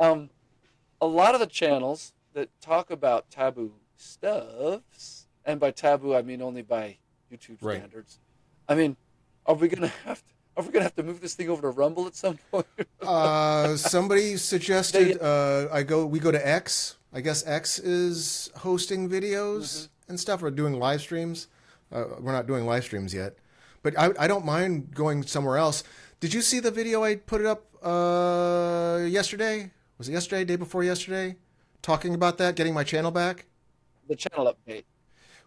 Um, a lot of the channels that talk about taboo stuffs, and by taboo I mean only by YouTube Right. standards. I mean, are we gonna have to move this thing over to Rumble at some point? Somebody they suggested we go to X. I guess X is hosting videos Mhm. and stuff or doing live streams. We're not doing live streams yet, but I don't mind going somewhere else. Did you see the video I put it up yesterday? Was it yesterday? Day before yesterday? Talking about that, getting my channel back, the channel update.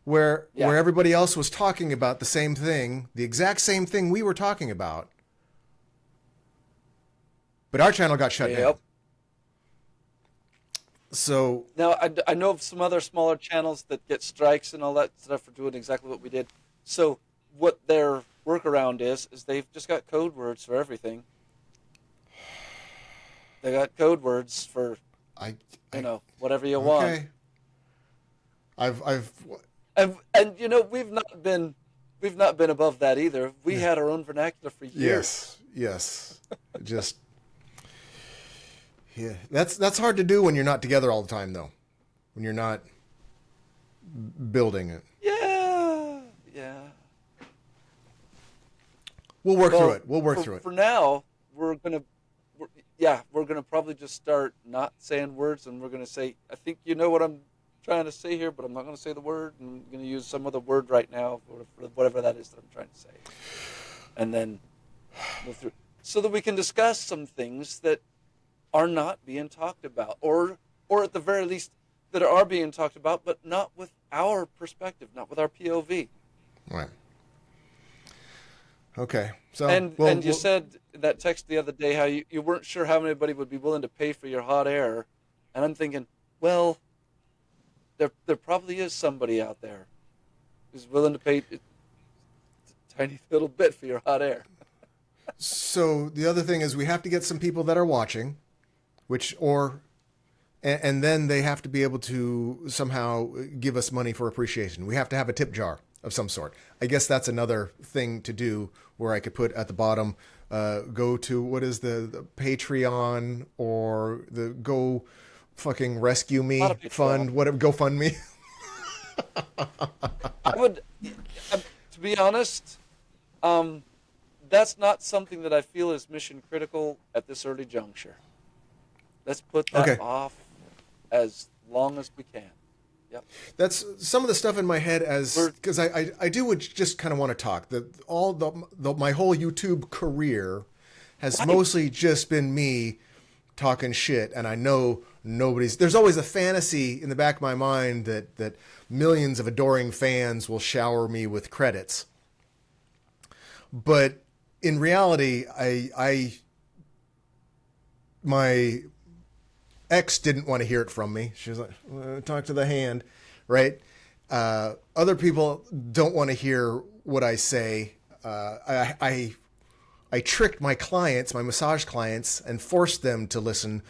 Yeah. where everybody else was talking about the same thing, the exact same thing we were talking about, but our channel got shut down. Yep. So Now I know of some other smaller channels that get strikes and all that stuff for doing exactly what we did. So what their workaround is they've just got code words for everything. They got code words for I, I whatever you want. okay. I've And we've not been above that either. We had our own vernacular for years. yes, yes. Just yeah. That's hard to do when you're not together all the time, though. When you're not building it, Yeah, yeah. we'll work through Well, it. We'll work through it. for now, we're gonna probably just start not saying words, and we're gonna say, I think you know what I'm trying to say here, but I'm not gonna say the word. I'm gonna use some other word right now for whatever that is that I'm trying to say, and then move through so that we can discuss some things that are not being talked about, or at the very least that are being talked about, but not with our perspective, not with our POV. Right. Okay. So And you said in that text the other day how you weren't sure how anybody would be willing to pay for your hot air, and I'm thinking, well, there probably is somebody out there who's willing to pay a tiny little bit for your hot air. so the other thing is we have to get some people that are watching, and then they have to be able to somehow give us money for appreciation. We have to have a tip jar of some sort. I guess that's another thing to do where I could put at the bottom, go to what is the Patreon or the Go fucking Rescue Not a Me Patreon. fund, whatever, GoFundMe. I would, to be honest, um, that's not something that I feel is mission critical at this early juncture. Let's put that Okay. off as long as we can. Yep. That's some of the stuff in my head as We're because I do would just kind of want to talk. My whole YouTube career has right. mostly just been me talking shit, and I know there's always a fantasy in the back of my mind that millions of adoring fans will shower me with credits. But in reality, I my ex didn't want to hear it from me. She was like, talk to the hand, right? Other people don't want to hear what I say. I tricked my clients, my massage clients, and forced them to listen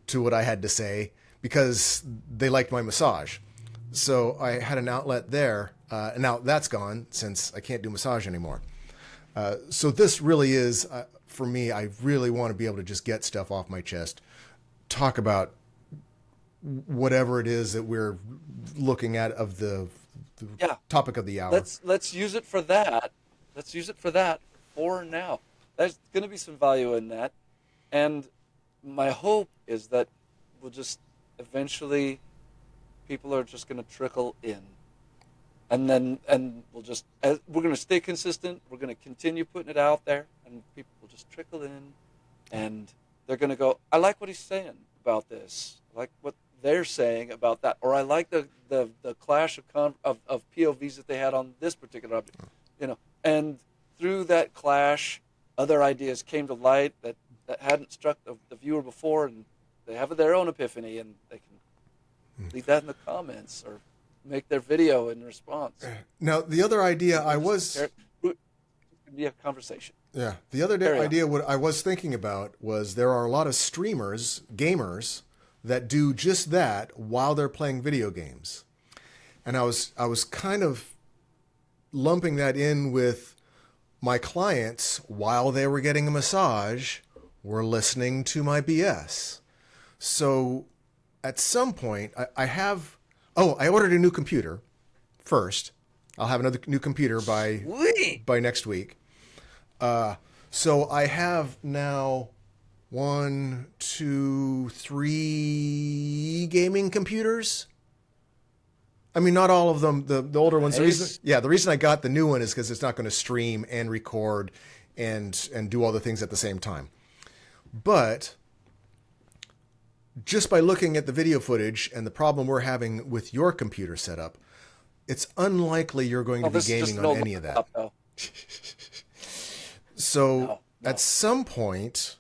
to what I had to say because they liked my massage. So I had an outlet there. And now that's gone since I can't do massage anymore. So this really is, for me, I really want to be able to just get stuff off my chest, talk about whatever it is that we're looking at of the Yeah. topic of the hour. Let's use it for that. Let's use it for that for now. There's going to be some value in that, and my hope is that we'll just eventually people are just going to trickle in, and we're going to stay consistent. We're going to continue putting it out there, and people will just trickle in, and they're going to go, I like what he's saying about this. I like what they're saying about that, or I like the clash of POVs that they had on this particular object, and through that clash, other ideas came to light that hadn't struck the viewer before, and they have their own epiphany, and they can leave that in the comments or make their video in response. Now, the other idea It can be a conversation. yeah, the other Carry on. idea what I was thinking about was there are a lot of streamers, gamers, that do just that while they're playing video games. And I was kind of lumping that in with my clients while they were getting a massage were listening to my BS. So at some point, I have. Oh, I ordered a new computer first. I'll have another new computer Sweet. by next week. So I have now 1, 2, 3 gaming computers. I mean, not all of them. The older ones. Nice. The reason I got the new one is because it's not going to stream and record and do all the things at the same time. But just by looking at the video footage and the problem we're having with your computer setup, it's unlikely you're going to be gaming on any of that. So No. at some point,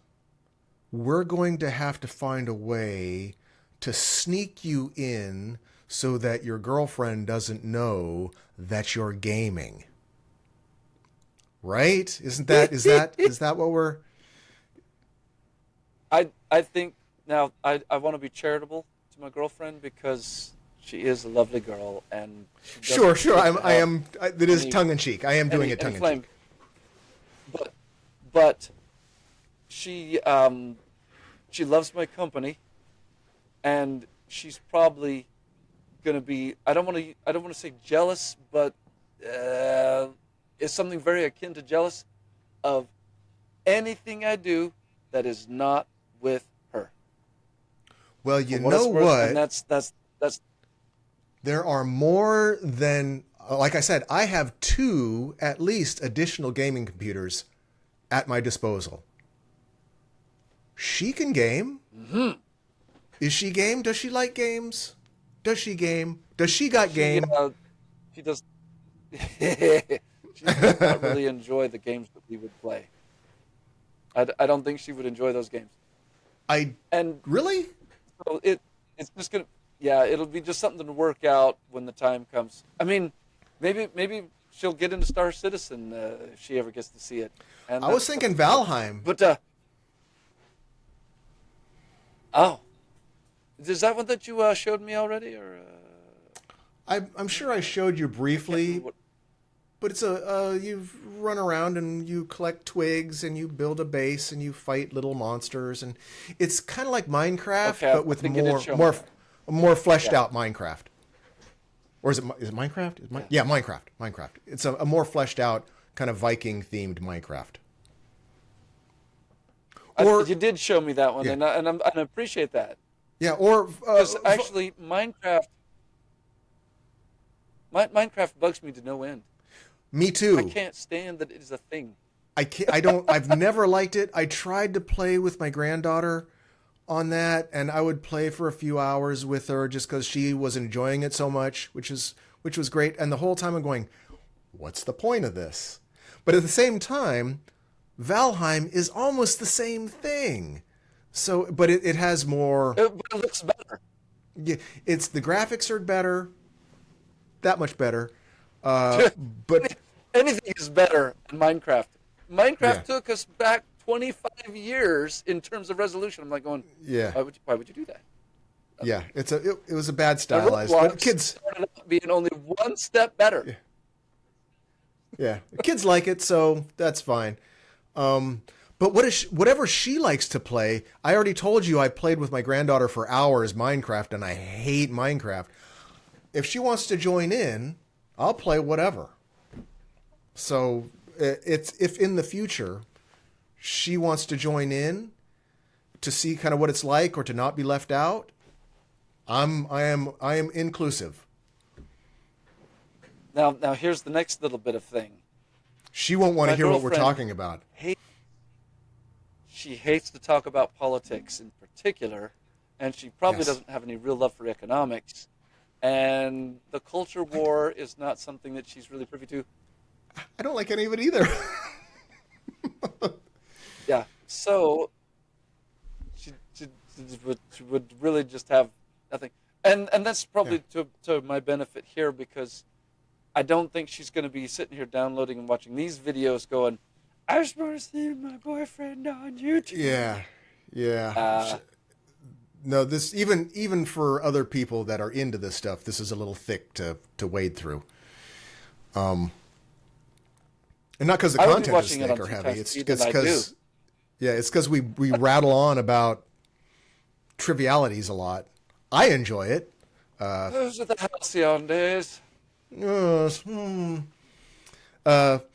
we're going to have to find a way to sneak you in so that your girlfriend doesn't know that you're gaming. Right? Is that what we're... I think now I want to be charitable to my girlfriend because she is a lovely girl and she Sure. I am. It is tongue in cheek. I am doing it tongue in cheek. But she loves my company, and she's probably gonna be. I don't want to say jealous, but it's something very akin to jealous of anything I do that is not with her. Well, you know what? And that's There are more than, like I said, I have 2 at least additional gaming computers at my disposal. She can game. Mm-hmm. Is she game? Does she like games? Does she game? Does she got game? She does. She does not really enjoy the games that we would play. I don't think she would enjoy those games. Really? So it's just gonna, yeah, it'll be just something to work out when the time comes. I mean, maybe she'll get into Star Citizen if she ever gets to see it. And I was thinking Valheim. But oh, is that one that you showed me already, or? I'm sure I showed you briefly, but it's you run around and you collect twigs and you build a base and you fight little monsters, and it's kind of like Minecraft, but with more fleshed out Minecraft. Or is it Minecraft? Yeah, Minecraft. Minecraft. It's a more fleshed out kind of Viking themed Minecraft. Or you did show me that one, Yeah. and I appreciate that. Yeah, or Because actually, Minecraft bugs me to no end. me too. I can't stand that it is a thing. I've never liked it. I tried to play with my granddaughter on that, and I would play for a few hours with her just because she was enjoying it so much, which was great. And the whole time I'm going, what's the point of this? But at the same time, Valheim is almost the same thing. So, but it has more. But it looks better. Yeah, the graphics are better, that much better. But anything is better than Minecraft. Minecraft Yeah. took us back 25 years in terms of resolution. I'm like going, yeah, why would you do that? yeah, it was a bad The stylized. Roblox But kids, started out being only one step better. yeah, kids like it, so that's fine. But whatever she likes to play, I already told you I played with my granddaughter for hours Minecraft, and I hate Minecraft. If she wants to join in, I'll play whatever. So if in the future she wants to join in to see kind of what it's like or to not be left out, I am inclusive. Now here's the next little bit of thing. She won't want to My hear what we're girlfriend talking about. She hates to talk about politics in particular, and she probably Yes. doesn't have any real love for economics. And the culture war is not something that she's really privy to. I don't like any of it either. Yeah, so she would really just have nothing, and that's probably to my benefit here because I don't think she's going to be sitting here downloading and watching these videos going, I just want to see my boyfriend on YouTube. Yeah. No, this even for other people that are into this stuff, this is a little thick to wade through. And not because the I would be content is watching it thick on or two heavy. times It's speed than I because we rattle on about trivialities a lot. I enjoy it. Those are the halcyon days. Yes,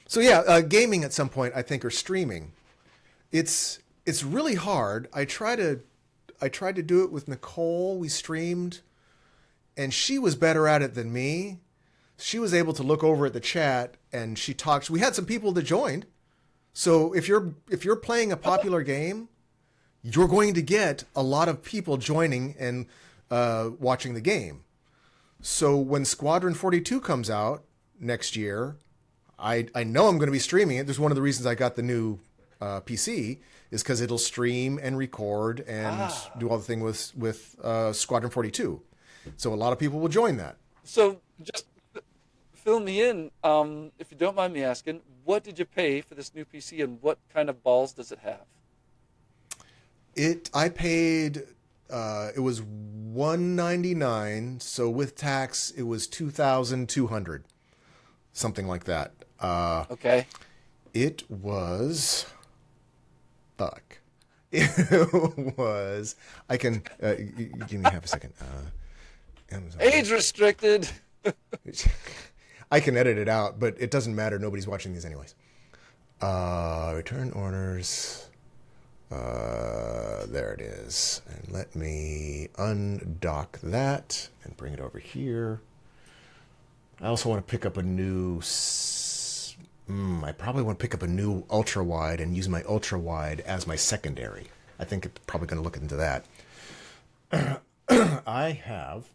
so yeah, gaming at some point I think, or streaming. It's really hard. I tried to do it with Nicole. We streamed, and she was better at it than me. She was able to look over at the chat, and she talked. We had some people that joined. So if you're playing a popular game, you're going to get a lot of people joining and watching the game. So when Squadron 42 comes out next year, I know I'm going to be streaming it. There's one of the reasons I got the new PC is because it'll stream and record and do all the thing with Squadron 42. So a lot of people will join that. So just fill me in, if you don't mind me asking, what did you pay for this new PC and what kind of balls does it have? I paid, it was $199, so with tax it was $2,200, something like that. Okay. It was, fuck. It was, I can, give me half a second. Amazon. Age restricted. I can edit it out, but it doesn't matter. Nobody's watching these anyways. Return orders. There it is. And let me undock that and bring it over here. I also want to pick up a new... I probably want to pick up a new ultra wide and use my ultra wide as my secondary. I think it's probably going to look into that. I have...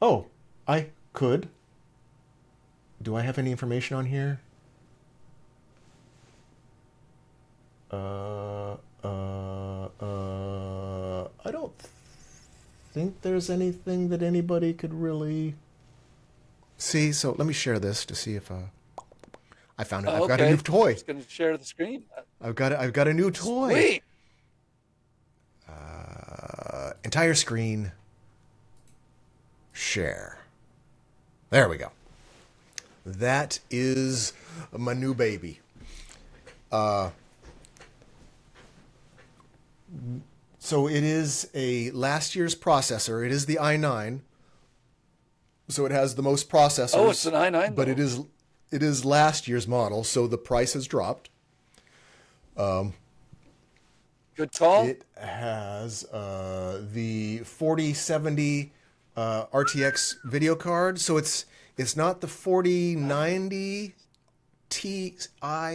Oh, I could... Do I have any information on here? I don't think there's anything that anybody could really see. So let me share this to see if I found it. I've got a new toy. Just going to share the screen. I've got a new toy. Sweet. Entire screen. Share. There we go. That is my new baby. So it is a last year's processor. It is the i9. So it has the most processors. Oh, it's an i9. But it is last year's model, so the price has dropped. Good call. It has the 4070 RTX video card, so it's not the 4090 Ti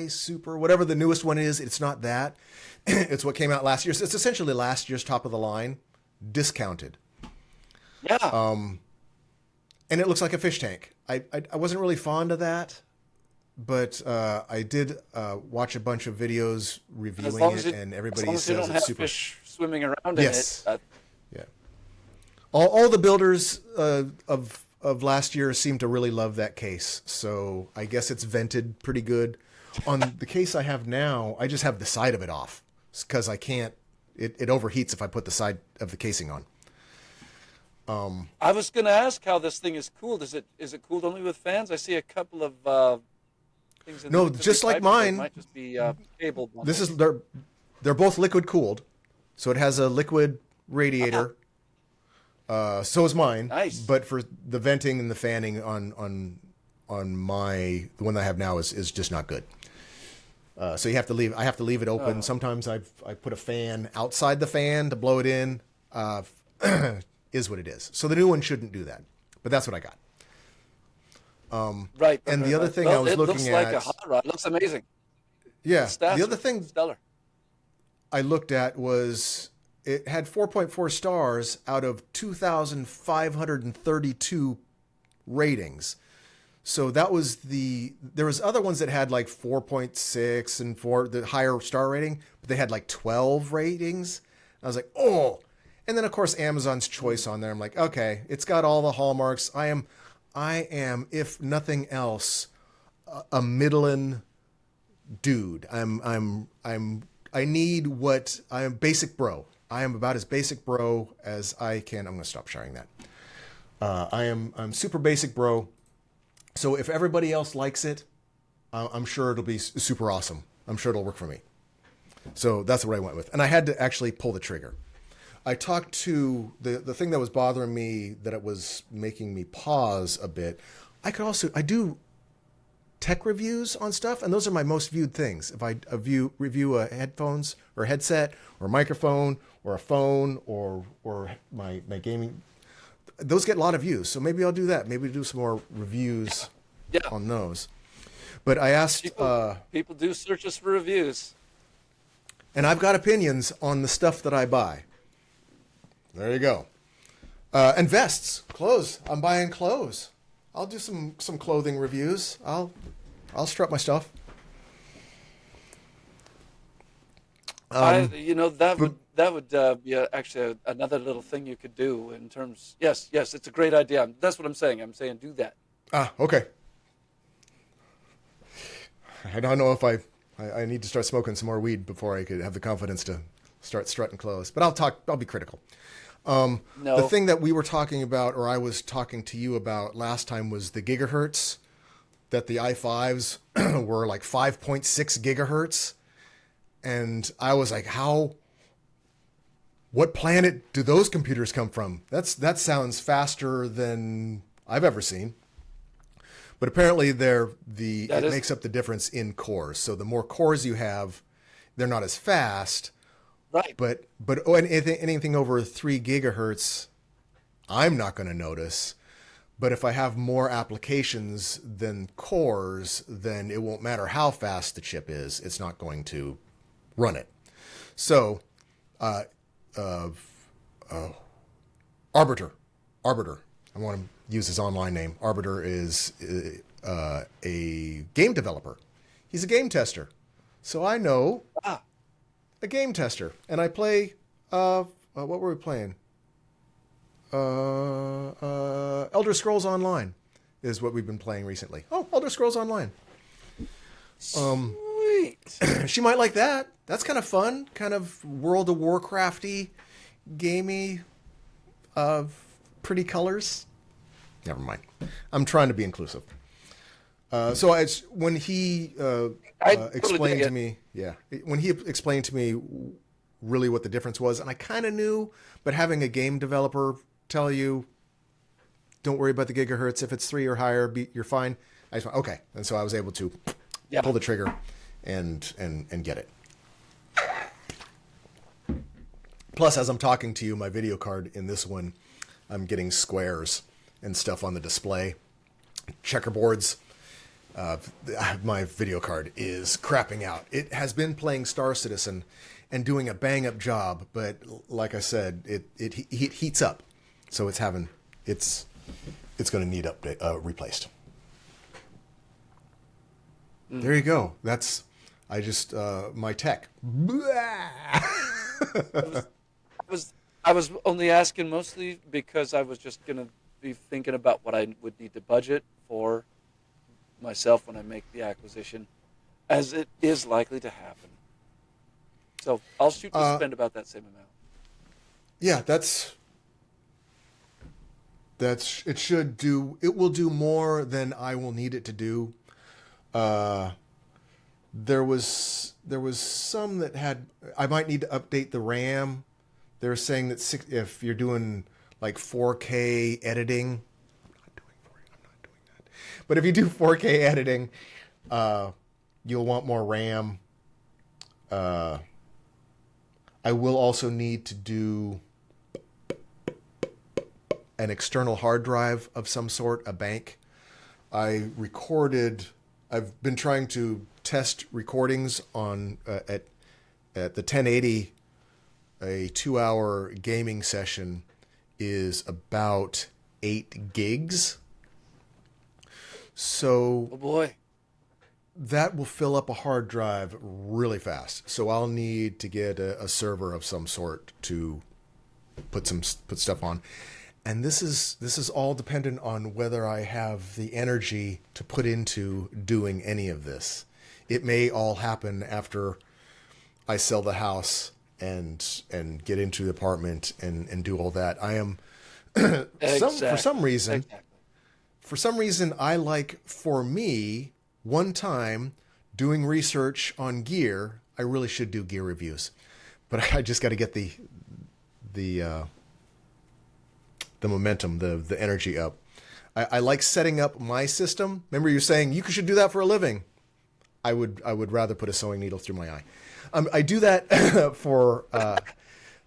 Super, whatever the newest one is. It's not that. It's what came out last year. So it's essentially last year's top of the line, discounted. Yeah. And it looks like a fish tank. I wasn't really fond of that, but I did watch a bunch of videos reviewing it, and everybody says you don't it's have super. Fish swimming around Yes. in it. Yeah. All the builders of last year seem to really love that case, so I guess it's vented pretty good. On the case I have now, I just have the side of it off because I can't. It overheats if I put the side of the casing on. I was going to ask how this thing is cooled. Is it cooled only with fans? I see a couple of things. No, just like mine. It might just be cabled. This is they're both liquid cooled, so it has a liquid radiator. So is mine. Nice. But for the venting and the fanning on the one that I have now is just not good. So I have to leave it open. Sometimes I put a fan outside the fan to blow it in. Is what it is. So the new one shouldn't do that. But that's what I got. Right. And the other thing I was looking at, it looks like a hot rod. It looks amazing. Yeah. Stats The other thing stellar. I looked at was it had 4.4 stars out of 2,532 ratings. So that was there was other ones that had like 4.6 and 4, the higher star rating, but they had like 12 ratings. I was like, oh. And then of course Amazon's choice on there. I'm like, okay, it's got all the hallmarks. I am, if nothing else, a middling dude. I need what I am, basic bro. I am about as basic bro as I can. I'm going to stop sharing that. I'm super basic bro. So if everybody else likes it, I'm sure it'll be super awesome. I'm sure it'll work for me. So that's what I went with. And I had to actually pull the trigger. I talked to the thing that was bothering me, that it was making me pause a bit. I do tech reviews on stuff, and those are my most viewed things. If I review a headphones or headset or a microphone or a phone or my gaming, those get a lot of views. So maybe I'll do that. Maybe do some more reviews Yeah. on those. But I asked, People do search us for reviews. and I've got opinions on the stuff that I buy. There you go. And vests, clothes. I'm buying clothes. I'll do some clothing reviews. I'll strut my stuff. That would be actually another little thing you could do in terms. Yes, it's a great idea. That's what I'm saying. I'm saying do that. Okay. I don't know if I need to start smoking some more weed before I could have the confidence to start strutting clothes. But I'll be critical. No. The thing that we were talking about, or I was talking to you about last time, was the gigahertz, that the i5s were like 5.6 gigahertz. And I was like, what planet do those computers come from? That sounds faster than I've ever seen. But apparently it makes up the difference in cores. So the more cores you have, they're not as fast. Right. But anything over 3 gigahertz, I'm not going to notice. But if I have more applications than cores, then it won't matter how fast the chip is. It's not going to run it. So, Arbiter. I want to use his online name. Arbiter is a game developer. He's a game tester. So I know a game tester, and I play. What were we playing? Elder Scrolls Online is what we've been playing recently. Oh, Elder Scrolls Online. Sweet. She might like that. That's kind of fun, kind of World of Warcrafty, gamey, pretty colors. Never mind. I'm trying to be inclusive. When he explained to me, when he explained to me really what the difference was, and I kind of knew, but having a game developer tell you, don't worry about the gigahertz. If it's 3 or higher, you're fine. I just went, okay. And so I was able to pull the trigger and get it. Plus, as I'm talking to you, my video card in this one, I'm getting squares and stuff on the display, checkerboards. My video card is crapping out. It has been playing Star Citizen and doing a bang up job, but like I said, it heats up, so it's going to need replaced. There you go. That's my tech. I was only asking mostly because I was just gonna be thinking about what I would need to budget for myself when I make the acquisition, as it is likely to happen. So I'll shoot to spend about that same amount. Yeah, it will do more than I will need it to do. There was some that had, I might need to update the RAM. They're saying that if you're doing like 4K editing, I'm not doing that. But if you do 4K editing, you'll want more RAM. I will also need to do an external hard drive of some sort, a bank. I've been trying to test recordings on at the 1080. A 2-hour gaming session is about 8 gigs. So, Oh boy. that will fill up a hard drive really fast. So I'll need to get a server of some sort to put stuff on. And this is all dependent on whether I have the energy to put into doing any of this. It may all happen after I sell the house and get into the apartment and do all that. I am for some reason I like, for me, one time doing research on gear. I really should do gear reviews, but I just got to get the the momentum, the energy up. I like setting up my system. Remember you saying you should do that for a living. I would rather put a sewing needle through my eye. I do that for.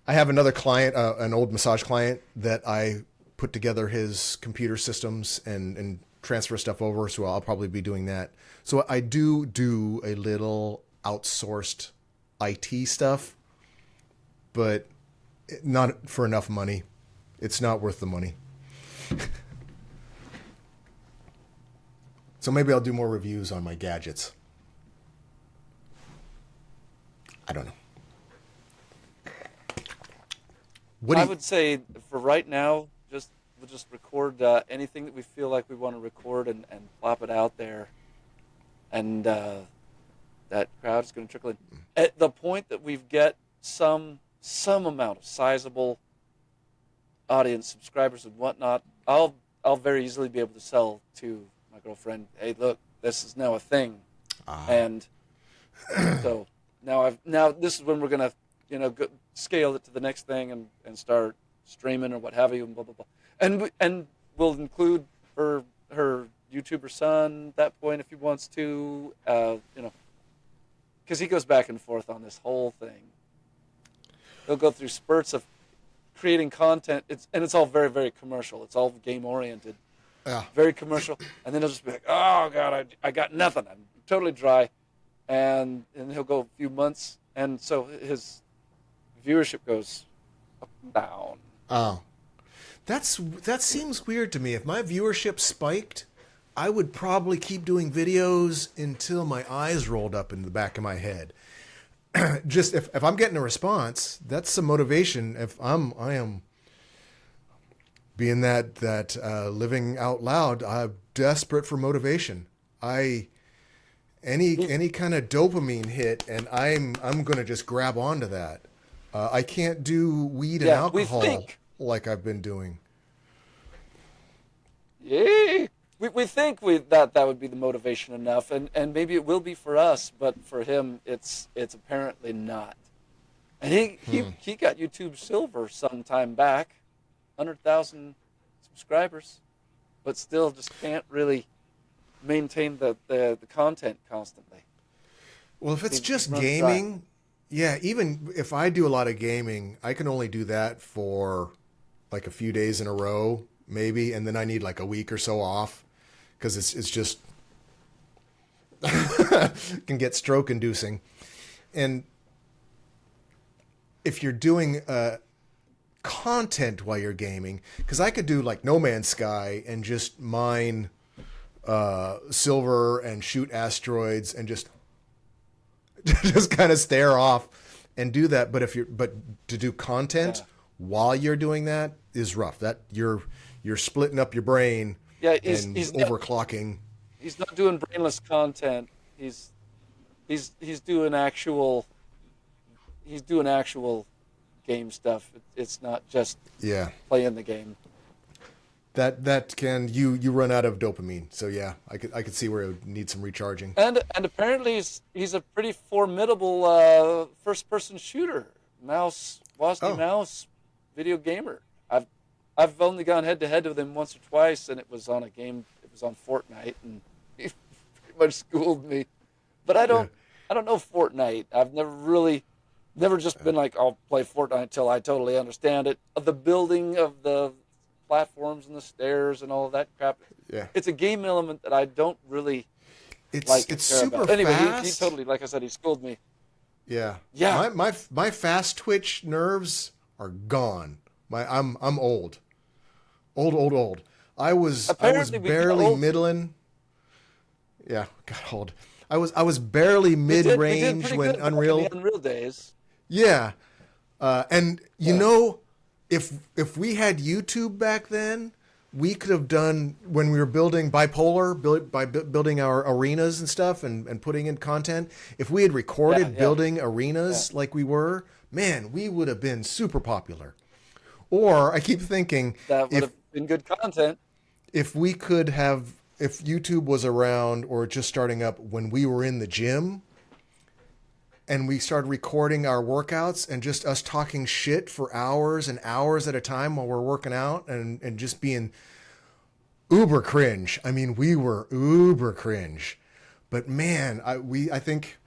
I have another client, an old massage client, that I put together his computer systems and transfer stuff over. So I'll probably be doing that. So I do a little outsourced IT stuff, but not for enough money. It's not worth the money. So maybe I'll do more reviews on my gadgets. I don't know. I would say for right now, we'll just record anything that we feel like we want to record and plop it out there, and that crowd is going to trickle in. At the point that we've get some amount of sizable audience, subscribers and whatnot, I'll very easily be able to sell to my girlfriend, hey, look, this is now a thing, and so now this is when we're gonna scale it to the next thing and start streaming or what have you, and blah blah blah, and we'll include her YouTuber son at that point if he wants to, because he goes back and forth on this whole thing. He'll go through spurts of creating content. It's all very, very commercial. It's all game oriented, very commercial. And then he'll just be like, "Oh God, I got nothing. I'm totally dry," and he'll go a few months, and so his viewership goes up and down. Oh, that seems weird to me. If my viewership spiked, I would probably keep doing videos until my eyes rolled up in the back of my head. Just if I'm getting a response, that's some motivation. If I am being that living out loud, I'm desperate for motivation. Any kind of dopamine hit, and I'm gonna just grab onto that. I can't do weed and alcohol like I've been doing. Yeah. We think that would be the motivation enough, and maybe it will be for us, but for him, it's apparently not. And he got YouTube Silver some time back, 100,000 subscribers, but still just can't really maintain the content constantly. Well, if it's just gaming, yeah, even if I do a lot of gaming, I can only do that for like a few days in a row, maybe, and then I need like a week or so off. Because it's just can get stroke inducing. And if you're doing content while you're gaming, because I could do like No Man's Sky and just mine silver and shoot asteroids and just kind of stare off and do that. But to do content while you're doing that is rough. That you're splitting up your brain. Yeah, he's overclocking. He's not doing brainless content. He's doing actual game stuff. It's not just playing the game. That can you run out of dopamine. So yeah, I could see where it would need some recharging. And apparently he's a pretty formidable first person shooter. WASD mouse video gamer. I've only gone head to head with him once or twice, and it was on a game. It was on Fortnite, and he pretty much schooled me. But I don't know Fortnite. I've never just been like, I'll play Fortnite until I totally understand it. The building of the platforms and the stairs and all of that crap. Yeah, it's a game element that I don't really it's about. super fast. Anyway, he totally, like I said, he schooled me. Yeah. Yeah. My fast twitch nerves are gone. I'm old. Old. I was barely middling. Yeah, got old. I was barely mid range when Unreal days. Yeah, and you know, if we had YouTube back then, we could have done when we were building building our arenas and stuff and putting in content. If we had recorded building arenas like we were, man, we would have been super popular. Or I keep thinking that would have been good content. If YouTube was around or just starting up when we were in the gym, and we started recording our workouts and just us talking shit for hours and hours at a time while we're working out and just being uber cringe. I mean, we were uber cringe, but man, I think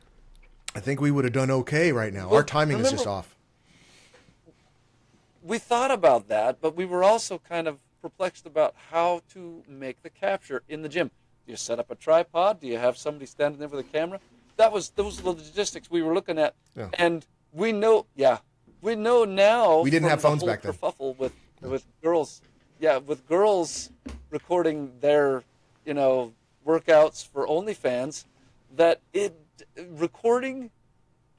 we would have done okay right now. Our timing is just off. We thought about that, but we were also kind of perplexed about how to make the capture in the gym. Do you set up a tripod? Do you have somebody standing there with a camera? Those are the logistics we were looking at, and we know now. We didn't have phones back then. Kerfuffle with girls, with girls recording their workouts for OnlyFans, that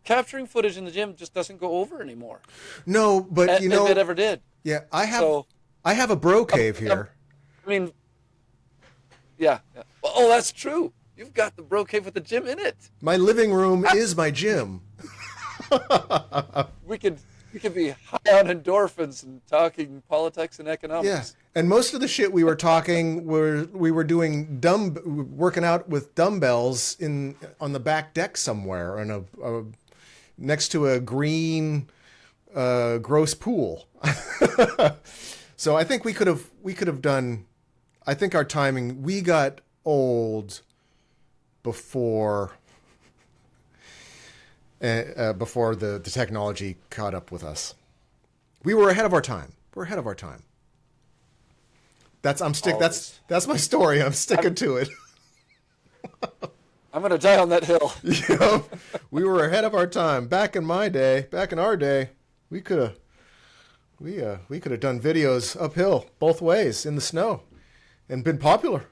capturing footage in the gym just doesn't go over anymore. No, but if it ever did. Yeah, I have a bro cave here. I mean, yeah. Oh, that's true. You've got the bro cave with the gym in it. My living room is my gym. We could be high on endorphins and talking politics and economics. Yeah, and most of the shit we were talking we were doing working out with dumbbells on the back deck somewhere on next to a green gross pool. So I think we could have done. I think our timing, we got old before the technology caught up with us. We were ahead of our time. We're ahead of our time. That's my story. I'm sticking to it. I'm gonna die on that hill. Yeah, we were ahead of our time. Back in our day, we could have done videos uphill both ways in the snow and been popular.